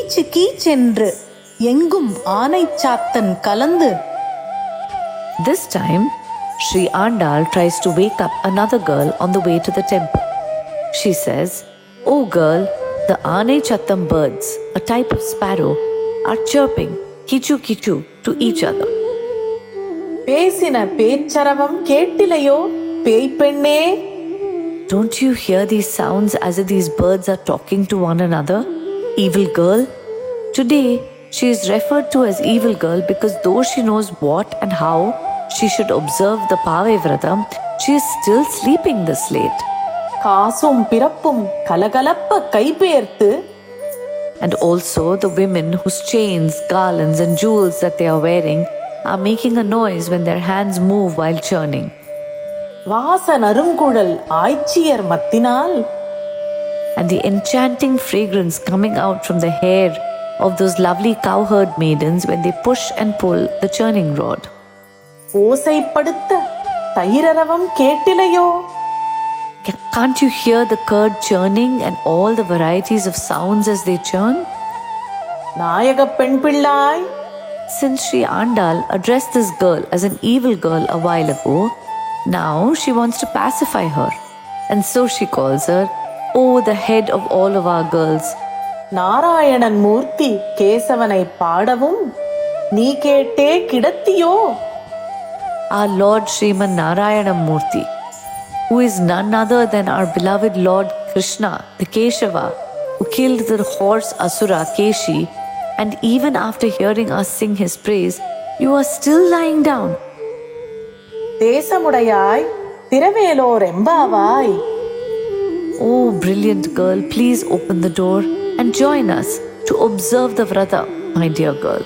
கீச்சு கீச்சென்று எங்கும் ஆனை சாத்தன் கலந்து. This time, Sri Andal tries to wake up another girl on the way to the temple. She says, "Oh girl, the Aanai Chattam birds, a type of sparrow, are chirping kichu kichu to each other." பேசின பேச்சரவம் கேட்டிலையோ பேய் பெண்ணே? Don't you hear these sounds as if these birds are talking to one another? Evil girl. Today, she is referred to as evil girl because though she knows what and how she should observe the Pave Vratam, she is still sleeping this late. காசும் பிறப்பும் கலகலப்ப கைபெயர்த்து. And also the women whose chains, garlands and jewels that they are wearing are making a noise when their hands move while churning. வாச நறுங்குழல் ஆய்ச்சியர் மத்தினால். And the enchanting fragrance coming out from the hair of those lovely cowherd maidens when they push and pull the churning rod. ஓசைப்படுத்த தயிரரவம் கேட்டிலையோ? Can't you hear the curd churning and all the varieties of sounds as they churn? நாயக பெண் பிள்ளாய். Since Sri Andal addressed this girl as an evil girl a while ago, now she wants to pacify her. And so she calls her, "Oh, the head of all of our girls." Narayanan மூர்த்தி கேசவனை பாடவும் நீ கேட்டே கிடத்தியோ? Our Lord Sriman Narayana Murthy, who is none other than our beloved Lord Krishna, the Keshava, who killed the horse Asura Keshi, and even after hearing us sing his praise, you are still lying down. தேசமுடையாய் திரவேலோர் எம்பாவாய். Oh, brilliant girl, please open the door and join us to observe the Vrata, my dear girl.